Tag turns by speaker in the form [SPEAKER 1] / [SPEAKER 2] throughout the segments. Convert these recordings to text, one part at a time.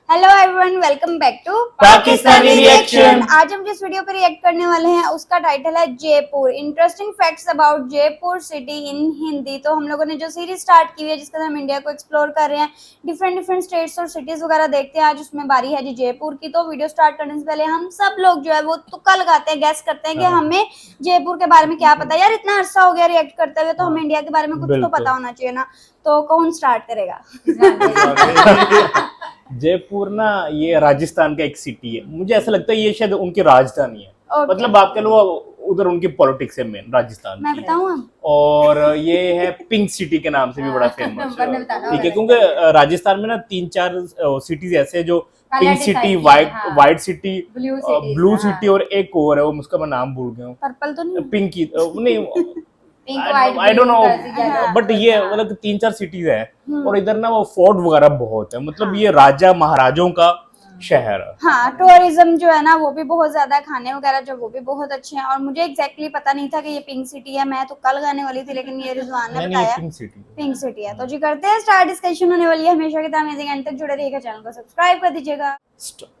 [SPEAKER 1] Hello everyone, welcome back to
[SPEAKER 2] Pakistani reaction.
[SPEAKER 1] आज हम जिस वीडियो पर रिएक्ट करने वाले हैं उसका टाइटल है Jaipur, interesting facts about Jaipur city in Hindi. तो हम लोगों ने जो सीरीज स्टार्ट की है जिसके अंदर हम इंडिया को एक्सप्लोर कर रहे हैं, डिफरेंट स्टेट्स और सिटीज वगैरह देखते हैं। आज उसमें बारी है जी जयपुर की। तो वीडियो स्टार्ट करने से पहले हम सब लोग जो है वो तुक्का लगाते हैं, गैस करते हैं कि हमें जयपुर के बारे में क्या पता है। यार इतना अरसा हो गया रिएक्ट करते हुए, तो हमें इंडिया के बारे में कुछ तो पता होना चाहिए ना। तो कौन स्टार्ट करेगा?
[SPEAKER 2] जयपुर ना ये राजस्थान का एक सिटी है। मुझे ऐसा लगता है ये शायद उनकी राजधानी है। मतलब आप कह लो उधर उनकी पॉलिटिक्स है मेन राजस्थान
[SPEAKER 1] मैं बताऊं अब?
[SPEAKER 2] और ये है पिंक सिटी के नाम से भी बड़ा फेमस है। ठीक है, क्योंकि राजस्थान में ना 3-4 सिटीज ऐसे हैं जो pink city, white city, blue city और एक और है, वो उसका मैं नाम भूल गया हूँ।
[SPEAKER 1] पर्पल तो नहीं?
[SPEAKER 2] पिंक की नहीं, आई डोंट नो, बट ये मतलब 3-4 सिटीज है। और इधर ना वो फोर्ट वगैरह बहुत है। मतलब ये राजा महाराजों का शहर है।
[SPEAKER 1] हाँ, टूरिज्म जो है ना वो भी बहुत ज्यादा है, खाने वगैरह जो वो भी बहुत अच्छे हैं। और मुझे एग्जैक्टली पता नहीं था कि ये पिंक सिटी है। मैं तो कल लगाने वाली थी लेकिन ये रिजवान ने बताया पिंक सिटी है। तो जी करते हैं स्टार्ट, डिस्कशन होने वाली है। हमेशा की तरह अमेजिंग एंड तक जुड़े रहिएगा, चैनल को सब्सक्राइब कर दीजिएगा।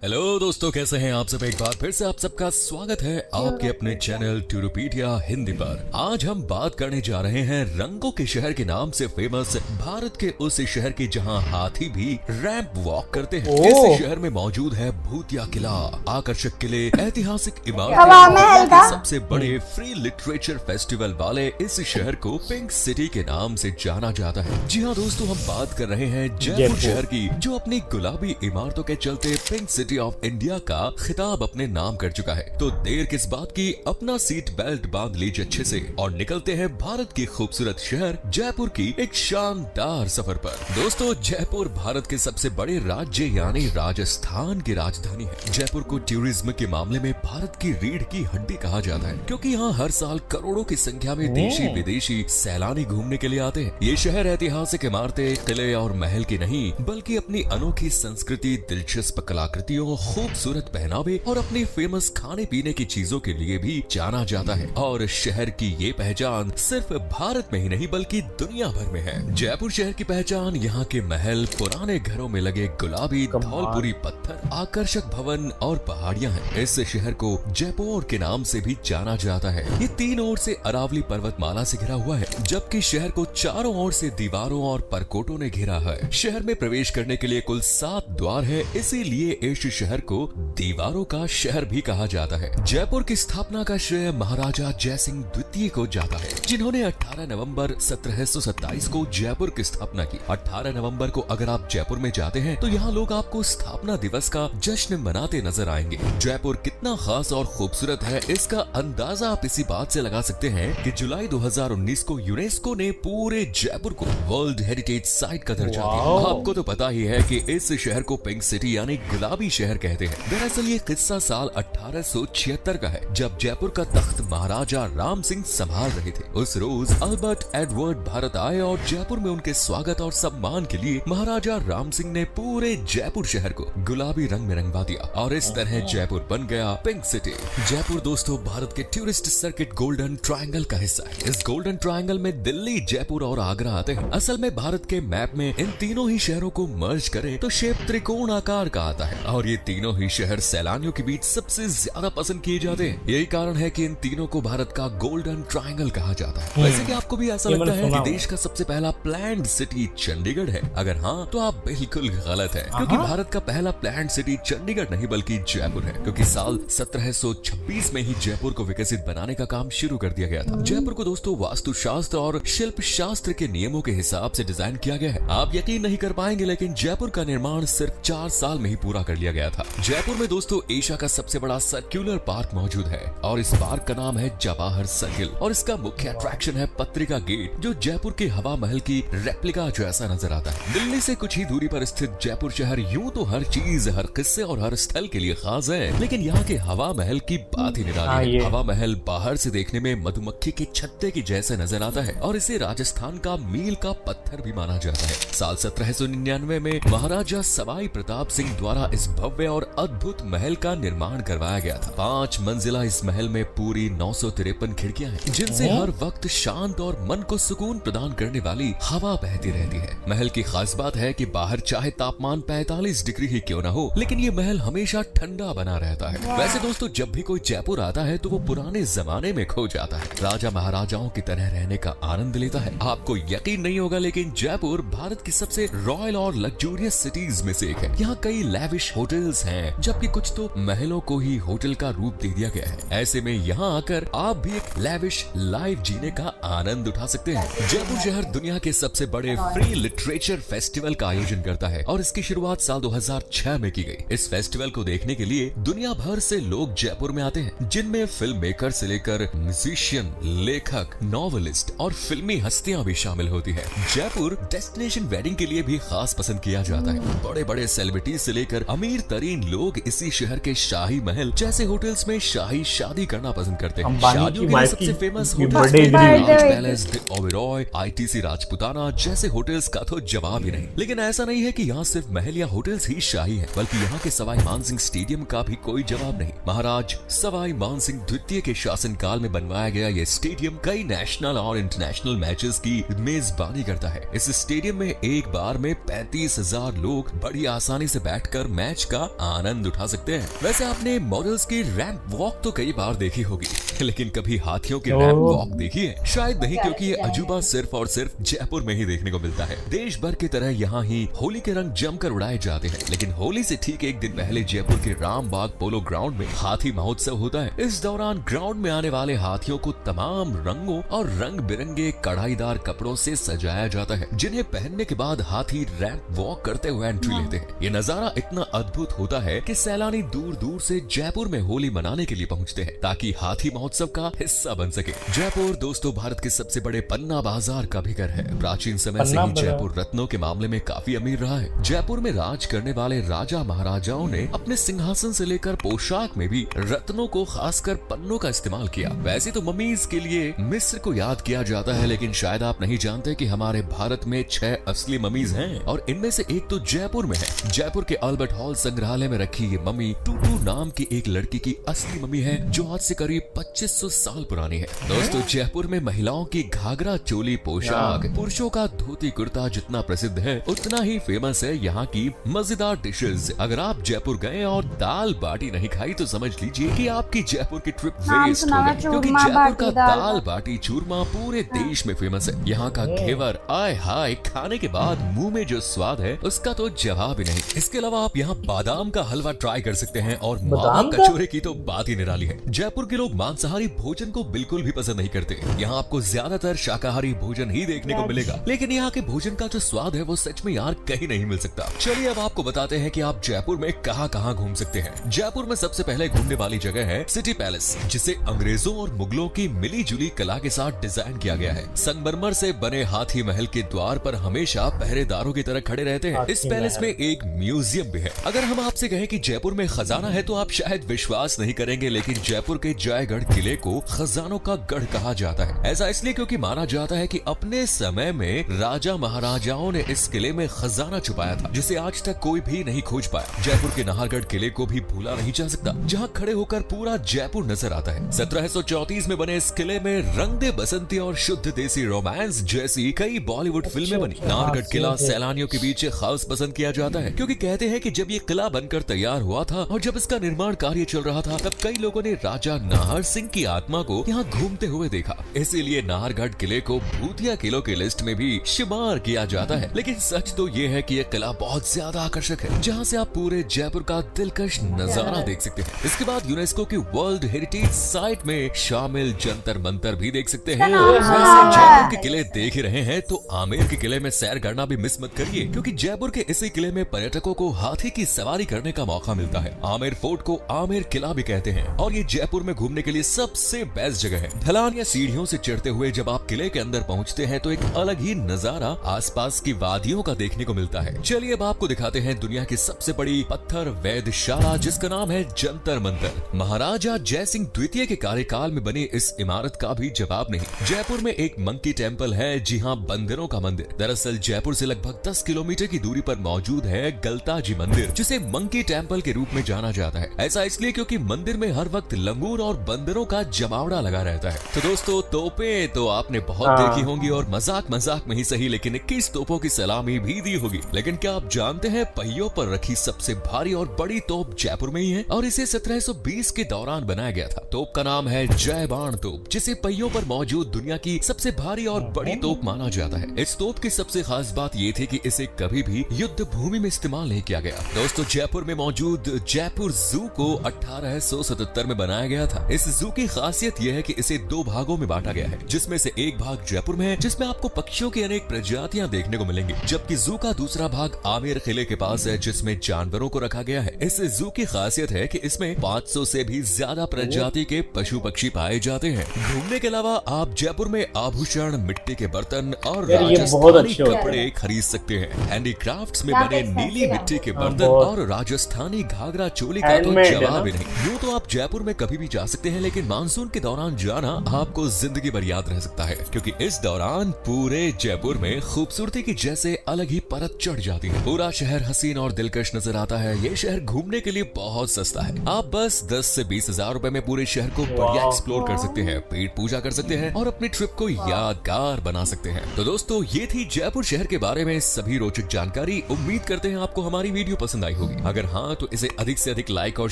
[SPEAKER 3] हेलो दोस्तों, कैसे हैं आप सब? एक बार फिर से आप सबका स्वागत है आपके अपने चैनल टूरूपीडिया हिंदी पर। आज हम बात करने जा रहे हैं रंगों के शहर के नाम से फेमस भारत के उस शहर की जहां हाथी भी रैंप वॉक करते हैं। इस शहर में मौजूद है भूतिया किला, आकर्षक किले, ऐतिहासिक इमारतें। सबसे बड़े फ्री लिटरेचर फेस्टिवल वाले इस शहर को पिंक सिटी के नाम से जाना जाता है। जी हाँ दोस्तों, हम बात कर रहे हैं जयपुर शहर की, जो अपनी गुलाबी इमारतों के चलते पिंक सिटी ऑफ इंडिया का खिताब अपने नाम कर चुका है। तो देर किस बात की, अपना सीट बेल्ट बांध लीजिए अच्छे से और निकलते हैं भारत की खूबसूरत शहर जयपुर की एक शानदार सफर पर। दोस्तों, जयपुर भारत के सबसे बड़े राज्य यानी राजस्थान की राजधानी है। जयपुर को टूरिज्म के मामले में भारत की रीढ़ की हड्डी कहा जाता है, क्योंकि यहाँ हर साल करोड़ों की संख्या में देशी विदेशी सैलानी घूमने के लिए आते हैं। ये शहर ऐतिहासिक इमारतें, किले और महल की नहीं बल्कि अपनी अनोखी संस्कृति, दिलचस्प कलाकृतियों, खूबसूरत पहनावे और अपनी फेमस खाने पीने की चीजों के लिए भी जाना जाता है। और शहर की ये पहचान सिर्फ भारत में ही नहीं बल्कि दुनिया भर में है। जयपुर शहर की पहचान यहाँ के महल, पुराने घरों में लगे गुलाबी धौलपुरी पत्थर, आकर्षक भवन और पहाड़ियाँ हैं। इस शहर को जयपुर के नाम से भी जाना जाता है। ये 3 ओर से अरावली पर्वतमाला से घिरा हुआ है, जबकि शहर को चारों ओर से दीवारों और परकोटों ने घेरा है। शहर में प्रवेश करने के लिए कुल 7 द्वार है, इसीलिए इस शहर को दीवारों का शहर भी कहा जाता है। जयपुर की स्थापना का श्रेय महाराजा जयसिंह द्वितीय को जाता है, जिन्होंने 18 नवंबर 1727 को जयपुर की स्थापना की। 18 नवंबर को अगर आप जयपुर में जाते हैं तो यहाँ लोग आपको स्थापना दिवस का जश्न मनाते नजर आएंगे। जयपुर कितना खास और खूबसूरत है, इसका अंदाजा आप इसी बात से लगा सकते हैं कि जुलाई 2019 को यूनेस्को ने पूरे जयपुर को वर्ल्ड हेरिटेज साइट का दर्जा दिया। आपको तो पता ही है कि इस शहर को पिंक सिटी यानी गुलाबी शहर कहते हैं। दरअसल ये किस्सा साल 1876 का है, जब जयपुर का तख्त महाराजा राम सिंह संभाल रहे थे। उस रोज अल्बर्ट एडवर्ड भारत आए और जयपुर में उनके स्वागत और सम्मान के लिए महाराजा राम सिंह ने पूरे जयपुर शहर को गुलाबी रंग में रंगवा दिया और इस तरह जयपुर बन गया पिंक सिटी। जयपुर दोस्तों भारत के टूरिस्ट सर्किट गोल्डन ट्रायंगल का हिस्सा है। इस गोल्डन ट्रायंगल में दिल्ली, जयपुर और आगरा आते हैं। असल में भारत के मैप में इन तीनों ही शहरों को मर्ज करें तो शेप त्रिकोण आकार का आता है और ये तीनों ही शहर सैलानियों के बीच सबसे ज्यादा पसंद किए जाते हैं। यही कारण है कि इन तीनों को भारत का गोल्डन ट्रायंगल कहा जाता है। वैसे कि आपको भी ऐसा लगता है कि देश का सबसे पहला प्लान्ड सिटी चंडीगढ़ है? अगर हाँ तो आप बिल्कुल गलत है, क्योंकि भारत का पहला प्लान्ड सिटी चंडीगढ़ नहीं बल्कि जयपुर है, क्योंकि साल 1726 में ही जयपुर को विकसित बनाने का काम शुरू कर दिया गया था। जयपुर को दोस्तों वास्तुशास्त्र और शिल्प शास्त्र के नियमों के हिसाब से डिजाइन किया गया है। आप यकीन नहीं कर पाएंगे लेकिन जयपुर का निर्माण सिर्फ 4 साल में ही पूरा कर लिया गया था। जयपुर में दोस्तों एशिया का सबसे बड़ा सर्कुलर पार्क मौजूद है और इस पार्क का नाम है जवाहर सर्किल और इसका मुख्य अट्रैक्शन है पत्रिका गेट, जो जयपुर के हवा महल की रेप्लिका जैसा नजर आता है। दिल्ली से कुछ ही दूरी पर स्थित जयपुर शहर यूं तो हर चीज, हर किस्से और हर स्थल के लिए खास है, लेकिन यहाँ के हवा महल की बात ही निराली है। हवा महल बाहर से देखने में मधुमक्खी के छत्ते की जैसे नजर आता है और इसे राजस्थान का मील का पत्थर भी माना जाता है। साल 1799 में महाराजा सवाई प्रताप सिंह द्वारा इस भव्य और अद्भुत महल का निर्माण करवाया गया था। 5 मंजिला इस महल में पूरी 953 खिड़कियां खिड़कियां हैं जिनसे हर वक्त शांत और मन को सुकून प्रदान करने वाली हवा बहती रहती है। महल की खास बात है कि बाहर चाहे तापमान 45 डिग्री ही क्यों ना हो, लेकिन ये महल हमेशा ठंडा बना रहता है। वैसे दोस्तों, जब भी कोई जयपुर आता है तो वो पुराने जमाने में खो जाता है, राजा महाराजाओं की तरह रहने का आनंद लेता है। आपको यकीन नहीं होगा, लेकिन जयपुर भारत की सबसे रॉयल और लग्जूरियस सिटीज में से एक है। यहाँ कई लैविश होटल्स हैं, जबकि कुछ तो महलों को ही होटल का रूप दे दिया गया है। ऐसे में यहाँ आकर आप भी एक लैविश लाइफ जीने का आनंद उठा सकते हैं। जयपुर शहर दुनिया के सबसे बड़े फ्री लिटरेचर फेस्टिवल का आयोजन करता है और इसकी शुरुआत साल 2006 में की गई। इस फेस्टिवल को देखने के लिए दुनिया भर से लोग जयपुर में आते हैं, जिनमें फिल्म मेकर से लेकर म्यूजिशियन, लेखक, नॉवेलिस्ट और फिल्मी हस्तियां भी शामिल होती है। जयपुर डेस्टिनेशन वेडिंग के लिए भी खास पसंद किया जाता है। बड़े बड़े सेलिब्रिटीज से लेकर अमीर तरीन लोग इसी शहर के शाही महल जैसे होटल्स में शाही शादी करना पसंद करते हैं। शादियों के लिए सबसे famous hotel palace, Oberoi, ITC Rajputana जैसे होटल्स का तो जवाब ही नहीं। लेकिन ऐसा नहीं है कि यहाँ सिर्फ महल या होटल्स ही शाही है, बल्कि यहाँ के सवाई मानसिंह स्टेडियम का भी कोई जवाब नहीं। महाराज सवाई मानसिंह द्वितीय के शासनकाल में बनवाया गया ये स्टेडियम कई नेशनल और इंटरनेशनल मैचेस की मेजबानी करता है। इस स्टेडियम में एक बार में 35,000 लोग बड़ी आसानी से बैठकर मैच का आनंद उठा सकते हैं। वैसे आपने मॉडल्स की रैंप वॉक तो कई बार देखी होगी, लेकिन कभी हाथियों की रैंप वॉक देखी है? शायद नहीं, क्योंकि ये अजूबा सिर्फ और सिर्फ जयपुर में ही देखने को मिलता है। देश भर की तरह यहाँ ही होली के रंग जमकर उड़ाए जाते हैं, लेकिन होली से ठीक एक दिन पहले जयपुर के रामबाग पोलो ग्राउंड में हाथी महोत्सव होता है। इस दौरान ग्राउंड में आने वाले हाथियों को तमाम रंगों और रंग बिरंगे कढ़ाईदार कपड़ों से सजाया जाता है, जिन्हें पहनने के बाद हाथी रैंप वॉक करते हुए एंट्री लेते हैं। ये नजारा इतना अद्भुत होता है कि सैलानी दूर दूर से जयपुर में होली मनाने के लिए पहुँचते हैं, ताकि हाथी महोत्सव का हिस्सा बन सके। जयपुर दोस्तों भारत के सबसे बड़े पन्ना बाजार का भी घर है। प्राचीन समय से ही जयपुर रत्नों के मामले में काफी अमीर रहा है। जयपुर में राज करने वाले राजा महाराजाओं ने अपने सिंहासन से लेकर पोशाक में भी रत्नों को, खासकर पन्नों का इस्तेमाल किया। वैसे तो ममीज के लिए मिस्र को याद किया जाता है, लेकिन शायद आप नहीं जानते कि हमारे भारत में 6 असली ममीज हैं और इनमें से एक तो जयपुर में है। जयपुर के अल्बर्ट हॉल संग्रहालय में रखी ये मम्मी टूटू नाम की एक लड़की की असली मम्मी है, जो आज से करीब 2500 साल पुरानी है। दोस्तों, जयपुर में महिलाओं की घाघरा चोली पोशाक, पुरुषों का धोती कुर्ता जितना प्रसिद्ध है, उतना ही फेमस है यहाँ की मजेदार डिशेज। अगर आप जयपुर गए और दाल बाटी नहीं खाई तो समझ लीजिए कि आपकी जयपुर की ट्रिप वेस्ट हो गई, क्योंकि जयपुर का दाल बाटी चूरमा पूरे देश में फेमस है। यहाँ का घेवर, आय हाय, खाने के बाद मुंह में जो स्वाद है उसका तो जवाब ही नहीं। इसके अलावा आप यहाँ बादाम का हलवा ट्राई कर सकते हैं और मावा कचौरे की तो बात ही निराली है। जयपुर के लोग मांसाहारी भोजन को बिल्कुल भी पसंद नहीं करते। यहाँ आपको ज्यादातर शाकाहारी भोजन ही देखने को मिलेगा, लेकिन यहाँ के भोजन का जो स्वाद है वो सच में यार कहीं नहीं मिल सकता। चलिए अब आपको बताते हैं कि आप जयपुर में कहाँ घूम सकते हैं। जयपुर में सबसे पहले घूमने वाली जगह है सिटी पैलेस, जिसे अंग्रेजों और मुगलों की मिली जुली कला के साथ डिजाइन किया गया है। संगमरमर से बने हाथी महल के द्वार पर हमेशा पहरेदारों की तरह खड़े रहते हैं। इस पैलेस में एक म्यूजियम भी है। अगर हम आपसे कहें कि जयपुर में खजाना है तो आप शायद विश्वास नहीं करेंगे, लेकिन जयपुर के जयगढ़ किले को खजानों का गढ़ कहा जाता है। ऐसा इसलिए क्योंकि माना जाता है कि अपने समय में राजा महाराजाओं ने इस किले में खजाना छुपाया था, जिसे आज तक कोई भी नहीं खोज पाया। जयपुर के नाहरगढ़ किले को भी भूला नहीं जा सकता, जहां खड़े होकर पूरा जयपुर नजर आता है। 1734 में बने इस किले में रंग दे बसंती और शुद्ध देसी रोमांस जैसी कई बॉलीवुड फिल्में बनी। नाहरगढ़ किला सैलानियों के बीच खास पसंद किया जाता है, क्योंकि कहते हैं कि जब ये किला बनकर तैयार हुआ था और जब इसका निर्माण कार्य चल रहा था, तब कई लोगों ने राजा नाहर सिंह की आत्मा को यहाँ घूमते हुए देखा। इसीलिए नाहरगढ़ किले को भूतिया किलों की लिस्ट में भी शुमार किया जाता है। लेकिन सच तो ये है कि यह किला बहुत ज्यादा आकर्षक है, जहाँ से आप पूरे जयपुर का दिलकश नजारा देख सकते हैं। इसके बाद यूनेस्को की वर्ल्ड हेरिटेज साइट में शामिल जंतर मंतर भी देख सकते हैं। वैसे जयपुर के किले देख ही रहे हैं तो आमेर के किले में सैर करना भी मिस मत करिए, क्योंकि जयपुर के इसी किले में पर्यटकों को हाथी की सवारी करने का मौका मिलता है। आमेर फोर्ट को आमेर किला भी कहते हैं और ये जयपुर में घूमने के लिए सबसे बेस्ट जगह है। ढलान या सीढ़ियों से चढ़ते हुए जब आप किले के अंदर पहुंचते हैं तो एक अलग ही नजारा आसपास की वादियों का देखने को मिलता है। चलिए अब आपको दिखाते हैं दुनिया की सबसे बड़ी पत्थर वेधशाला, जिसका नाम है जंतर मंतर। महाराजा जयसिंह द्वितीय के कार्यकाल में बनी इस इमारत का भी जवाब नहीं। जयपुर में एक मंकी टेम्पल है, जी हाँ, बंदरों का मंदिर। दरअसल जयपुर से लगभग 10 किलोमीटर की दूरी पर मौजूद है गलता जी मंदिर, जिसे मंकी टेम्पल के रूप में जाना जाता है। ऐसा इसलिए क्योंकि मंदिर में हर वक्त लंगूर और बंदरों का जमावड़ा लगा लगा रहता है। तो दोस्तों, तोपें तो आपने बहुत देखी होंगी और मजाक मजाक में ही सही, लेकिन 21 तोपों की सलामी भी दी होगी। लेकिन क्या आप जानते हैं पहियों पर रखी सबसे भारी और बड़ी तोप जयपुर में ही है और इसे 1720 के दौरान बनाया गया था। तोप का नाम है जय बाण तोप, जिसे पहियों पर मौजूद दुनिया की सबसे भारी और बड़ी तोप माना जाता है। इस तोप की सबसे खास बात ये थी कि इसे कभी भी युद्ध भूमि में इस्तेमाल नहीं किया गया। दोस्तों, जयपुर में मौजूद जयपुर जू को 1877 में बनाया गया था। इस जू की खासियत यह है कि इसे 2 भागों में बांटा गया है, जिसमें से एक भाग जयपुर में है, जिसमें आपको पक्षियों की अनेक प्रजातियां देखने को मिलेंगी, जबकि जू का दूसरा भाग आमेर किले के पास है, जिसमें जानवरों को रखा गया है। इस जू की खासियत है कि इसमें 500 से भी ज्यादा प्रजाति के पशु पक्षी पाए जाते हैं। घूमने के अलावा आप जयपुर में आभूषण, मिट्टी के बर्तन और राजस्थानी कपड़े खरीद सकते हैं। हैंडीक्राफ्ट्स में बने नीली मिट्टी के बर्तन और राजस्थानी घाघरा चोली का तो जवाब ही नहीं। यूँ तो आप जयपुर में कभी भी जा सकते हैं, लेकिन मानसून के दौरान जाना आपको जिंदगी भर याद रह सकता है, क्योंकि इस दौरान पूरे जयपुर में खूबसूरती की जैसे अलग ही परत चढ़ जाती है। पूरा शहर हसीन और दिलकश नजर आता है। ये शहर घूमने के लिए बहुत सस्ता है। आप बस 10 से 20 हजार रुपए में पूरे शहर को बढ़िया एक्सप्लोर कर सकते हैं, पेट पूजा कर सकते हैं और अपनी ट्रिप को यादगार बना सकते हैं। तो दोस्तों, ये थी जयपुर शहर के बारे में सभी रोचक जानकारी। उम्मीद करते हैं आपको हमारी वीडियो पसंद आई होगी। अगर हाँ, तो इसे अधिक से अधिक लाइक और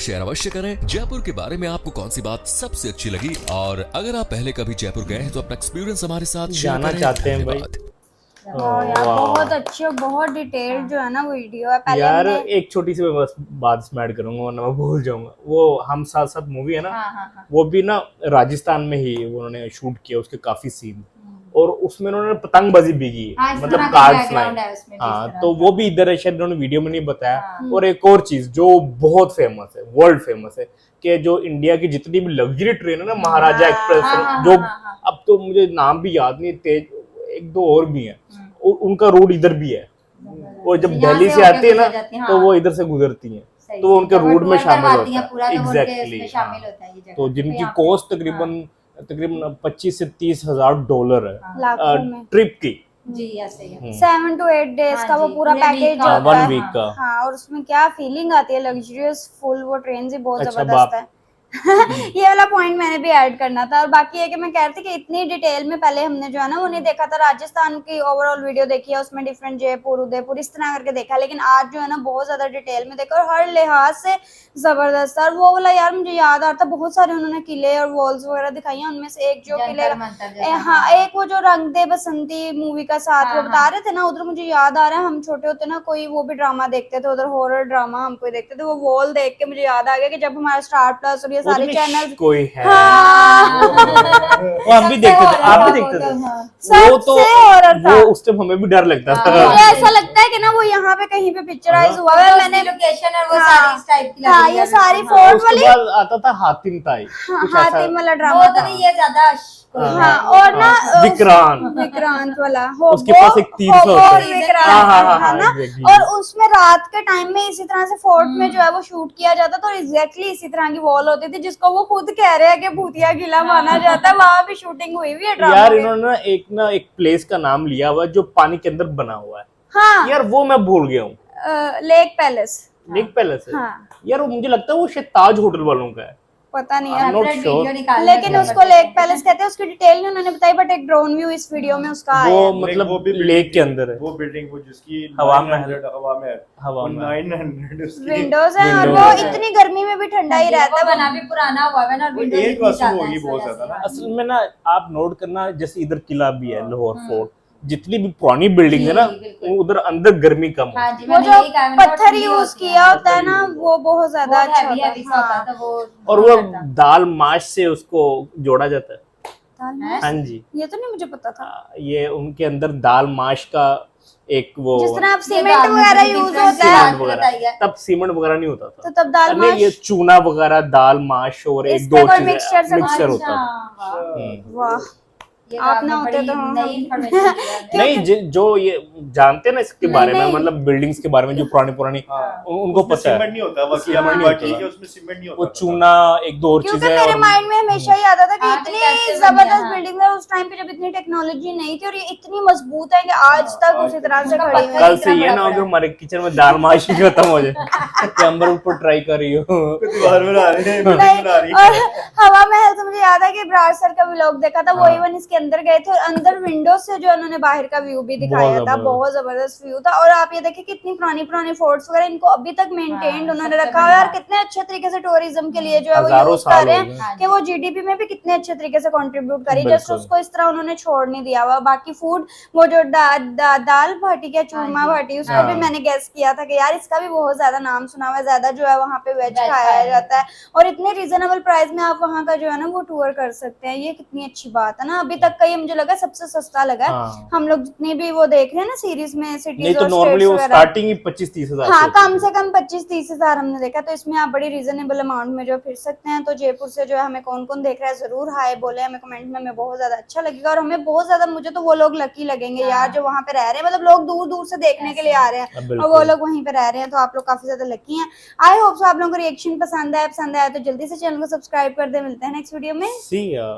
[SPEAKER 3] शेयर अवश्य करें। जयपुर के बारे में आपको कौन सी बात सबसे अच्छी लगी, और अगर आप पहले कभी जयपुर गए हैं तो अपना एक्सपीरियंस हमारे साथ
[SPEAKER 2] जाना चाहते हैं भाई।
[SPEAKER 1] यार बहुत अच्छी और बहुत डिटेल जो है ना वीडियो है। पहले
[SPEAKER 2] यार एक छोटी सी मैं बस बात इसमें ऐड करूंगा वरना मैं भूल जाऊंगा। वो हम साथ साथ मूवी है ना, वो भी ना राजस्थान में ही उन्होंने शूट किया, उसके काफी सीन, और उसमें उन्होंने पतंगबाजी भी की, मतलब कार्ड्स लाए। हाँ, तो वो भी इधर है, शायद उन्होंने वीडियो में नहीं बताया। और एक और चीज जो बहुत फेमस है, वर्ल्ड फेमस है, कि जो इंडिया की जितनी भी लग्जरी ट्रेन है ना, महाराजा एक्सप्रेस, जो अब तो मुझे नाम भी याद नहीं, तेज एक दो और भी हैं, उनका रूट इधर भी है। और जब दिल्ली से आती है ना, तो वो इधर से गुजरती हैं, तो उनके रूट में शामिल होता है। एग्जैक्टली। तो जिनकी कॉस्ट तकरीबन 25 से 30 हजार डॉलर है ट्रिप की।
[SPEAKER 1] जी ऐसे ही 7 to 8 days का वो पूरा पैकेज होता है,
[SPEAKER 2] 1 वीक का।
[SPEAKER 1] हाँ, और उसमें क्या फीलिंग आती है, लग्जरियस फुल। वो ट्रेन ही बहुत जबरदस्त है। ये वाला पॉइंट मैंने भी ऐड करना था। और बाकी है कि मैं कह रही थी कि इतनी डिटेल में पहले हमने जो है ना वो नहीं देखा था। राजस्थान की ओवरऑल वीडियो देखी है, उसमें डिफरेंट जयपुर, उदयपुर इस तरह करके देखा, लेकिन आज जो है ना बहुत ज्यादा डिटेल में देखा और हर लिहाज से जबरदस्त। और वो वाला यार मुझे याद आता, बहुत सारे उन्होंने किले और वॉल्स वगैरह दिखाई हैं। उनमें से एक जो किले, हाँ, एक वो जो रंग दे बसंती मूवी का साथ वो बता रहे थे ना, उधर मुझे याद आ रहा है हम छोटे होते ना कोई वो भी ड्रामा देखते थे, उधर हॉरर ड्रामा हम कोई देखते थे, वो वॉल देख के मुझे याद आ गया कि जब हमारा स्टार प्लस और ये सारे चैनल
[SPEAKER 2] कोई है,
[SPEAKER 1] वो
[SPEAKER 2] हम भी देखते थे, आप भी देखते थे। वो तो वो उस टाइम हमें भी डर लगता था।
[SPEAKER 1] मुझे ऐसा लगता है कि ना वो यहाँ पे कहीं पे पिक्चराइज हुआ है। मैंने
[SPEAKER 4] लोकेशन और वो सारी इस टाइप की,
[SPEAKER 1] हाँ, ये सारी फोर्ट वाली
[SPEAKER 2] आता था हातिम ताई,
[SPEAKER 1] हातिम वाला ड्रामा,
[SPEAKER 4] वो तो नहीं, ये ज्यादा
[SPEAKER 1] हाँ, और ना
[SPEAKER 2] विक्रांत
[SPEAKER 1] वाला
[SPEAKER 2] उसके पास एक 300
[SPEAKER 1] है ना, और उसमें रात के टाइम में इसी तरह से फोर्ट में जो है वो शूट किया जाता था, और एग्जैक्टली इसी तरह की वॉल होती थी जिसको वो खुद कह रहे हैं कि भूतिया किला माना जाता है। वहां भी शूटिंग हुई हुई है।
[SPEAKER 2] यार इन्होंने ना एक प्लेस का नाम लिया हुआ है जो पानी के अंदर बना हुआ है। हाँ यार, वो मैं भूल गया हूँ।
[SPEAKER 1] लेक पैलेस
[SPEAKER 2] है। हाँ। यार वो मुझे लगता है वो शायद ताज होटल वालों का है,
[SPEAKER 1] पता नहीं है,
[SPEAKER 2] sure.
[SPEAKER 1] लेकिन उसको लेक पैलेस कहते हैं। उसकी डिटेल नहीं उन्होंने बताई, बट एक ड्रोन व्यू इस वीडियो में उसका आया है।
[SPEAKER 2] मतलब वो भी लेक के अंदर है,
[SPEAKER 5] वो बिल्डिंग वो जिसकी
[SPEAKER 2] हवा में
[SPEAKER 5] 900
[SPEAKER 1] विंडोज है, और वो इतनी गर्मी में भी ठंडा ही रहता है।
[SPEAKER 4] बना भी पुराना हुआ है ना, विंडोज
[SPEAKER 5] एक वस्तु होगी बहुत ज्यादा ना।
[SPEAKER 2] असल में ना आप नोट करना, जैसे इधर किला भी है, लाहौर फोर्ट, जितनी भी पुरानी बिल्डिंग है ना, उधर अंदर गर्मी कम है।
[SPEAKER 1] वो जो पत्थर यूज किया होता है ना, वो बहुत ज्यादा अच्छा होता है।
[SPEAKER 2] और वो दाल माश से उसको जोड़ा जाता है। हाँ जी,
[SPEAKER 1] ये तो नहीं मुझे पता था।
[SPEAKER 2] ये उनके अंदर दाल माश का एक वो,
[SPEAKER 1] जिस तरह अब सीमेंट वगैरह यूज होता है,
[SPEAKER 2] तब सीमेंट वगैरह नहीं होता था,
[SPEAKER 1] तो तब दाल माश,
[SPEAKER 2] ये चूना वगैरह, दाल माश और एक दो चीजें मिक्सचर होता था।
[SPEAKER 1] वाह,
[SPEAKER 4] ये
[SPEAKER 1] आप
[SPEAKER 4] आपने
[SPEAKER 1] ना होते
[SPEAKER 4] बड़ी
[SPEAKER 1] तो हम-
[SPEAKER 4] नई इन्फॉर्मेशन दी है।
[SPEAKER 2] नहीं जो ये जानते हैं ना इसके बारे में,
[SPEAKER 1] नहीं।
[SPEAKER 2] मतलब बिल्डिंग्स के बारे में जो पुरानी पुरानी
[SPEAKER 5] हाँ।
[SPEAKER 2] उनको
[SPEAKER 5] उसमें
[SPEAKER 2] पता है।
[SPEAKER 5] सीमेंट नहीं होता बाकी
[SPEAKER 2] सीमेंट नहीं
[SPEAKER 5] बाकी
[SPEAKER 2] होता।
[SPEAKER 5] के उसमें सीमेंट नहीं होता
[SPEAKER 2] वो
[SPEAKER 5] था।
[SPEAKER 2] चूना एक दो और
[SPEAKER 1] क्योंकि
[SPEAKER 2] चीजें
[SPEAKER 1] मेरे
[SPEAKER 2] और
[SPEAKER 1] माइंड में हमेशा ही आता था कि
[SPEAKER 4] हाँ,
[SPEAKER 1] इतनी
[SPEAKER 4] कैसे बनी है,
[SPEAKER 1] जबरदस्त
[SPEAKER 4] हाँ।
[SPEAKER 1] बिल्डिंग है उस टाइम पे जब इतनी टेक्नोलॉजी नहीं थी और ये इतनी मजबूत है कि आज
[SPEAKER 5] हाँ,
[SPEAKER 1] तक
[SPEAKER 5] आज
[SPEAKER 1] उसी
[SPEAKER 5] तक
[SPEAKER 1] तरह से
[SPEAKER 4] उनका
[SPEAKER 1] खड़ी हुई
[SPEAKER 4] पत्थर
[SPEAKER 1] है।
[SPEAKER 2] कल से
[SPEAKER 4] इतना
[SPEAKER 2] ये
[SPEAKER 4] बड़ा
[SPEAKER 2] ना हो कि
[SPEAKER 4] बड़ा।
[SPEAKER 2] हमारे किचन में दाल माशी खत्म हो जाए कि अंबर ऊपर ट्राई कर रही हो।
[SPEAKER 5] दीवार बना रहे हैं, बिल्डिंग
[SPEAKER 1] नहीं,
[SPEAKER 5] बना रही
[SPEAKER 1] और
[SPEAKER 5] है।
[SPEAKER 1] हवा महल से मुझे याद है कि ब्रार सर का व्लॉग देखा था, वो
[SPEAKER 2] हाँ।
[SPEAKER 1] इवन इसके अंदर गए थे और अंदर विंडो से जो उन्होंने बाहर का व्यू भी दिखाया था,
[SPEAKER 2] जबरदस्त।
[SPEAKER 1] बहुत जबरदस्त व्यू था। और आप ये देखिए कितनी पुरानी पुरानी फोर्ट्स वगैरह इनको अभी तक मेंटेन्ड
[SPEAKER 4] हाँ,
[SPEAKER 1] उन्होंने
[SPEAKER 4] सबसे
[SPEAKER 1] रखा
[SPEAKER 4] बड़ी
[SPEAKER 1] है और
[SPEAKER 4] बात।
[SPEAKER 1] कितने अच्छे तरीके से टूरिज्म के लिए जो है वो
[SPEAKER 2] हजारों
[SPEAKER 1] यूज कर
[SPEAKER 2] साल
[SPEAKER 1] रहे
[SPEAKER 2] हो
[SPEAKER 1] हैं
[SPEAKER 2] गए।
[SPEAKER 4] हाँ
[SPEAKER 1] कि वो जीडीपी में भी कितने अच्छे तरीके से कंट्रीब्यूट करी, जस्ट
[SPEAKER 2] बिल्कुल।
[SPEAKER 1] उसको इस तरह उन्होंने छोड़ नहीं दिया हुआ। बाकी फूड वो जो दाल बाटी क्या चूरमा
[SPEAKER 4] हाँ जी,
[SPEAKER 1] बाटी, उसको
[SPEAKER 2] हाँ।
[SPEAKER 1] भी मैंने गेस किया था कि यार इसका भी बहुत ज्यादा नाम सुना हुआ है, ज्यादा जो है वहाँ पे वेज
[SPEAKER 4] Veg
[SPEAKER 1] खाया
[SPEAKER 4] खाया
[SPEAKER 1] जाता है और इतने रीजनेबल प्राइस में आप वहाँ का जो है ना वो टूर कर सकते हैं। ये कितनी अच्छी बात है ना। अभी तक का ये मुझे लगा सबसे सस्ता लगा है।
[SPEAKER 2] हाँ।
[SPEAKER 1] हम लोग जितने भी वो देख रहे हैं ना सीरीज में,
[SPEAKER 2] नहीं
[SPEAKER 1] सिटीज
[SPEAKER 2] तो
[SPEAKER 1] और
[SPEAKER 2] नॉर्मली
[SPEAKER 1] स्टेट्स
[SPEAKER 2] वो
[SPEAKER 1] वगैरह,
[SPEAKER 2] स्टार्टिंग ही 25-30 हजार
[SPEAKER 1] हाँ
[SPEAKER 2] होती
[SPEAKER 1] कम
[SPEAKER 2] है।
[SPEAKER 1] से कम 25-30 हजार हमने देखा। तो इसमें आप बड़ी रीजनेबल अमाउंट में जो फिर सकते हैं। तो जयपुर से जो है हमें कौन कौन देख रहा है जरूर हाय बोले हमें कमेंट में, हमें बहुत ज्यादा अच्छा लगेगा। और हमें बहुत ज्यादा, मुझे तो वो लोग लकी लगेंगे
[SPEAKER 4] हाँ।
[SPEAKER 1] यार जो वहाँ पे रह रहे हैं, मतलब लोग दूर दूर से देखने के लिए आ रहे हैं और
[SPEAKER 2] बिल्कुल।
[SPEAKER 1] वो लोग वहीं पे रह रहे हैं, तो आप लोग काफी ज्यादा लकी हैं। आई होप सो आप लोगों को रिएक्शन पसंद आया तो जल्दी से चैनल को सब्सक्राइब कर दे। मिलते हैं नेक्स्ट वीडियो में।
[SPEAKER 2] See ya.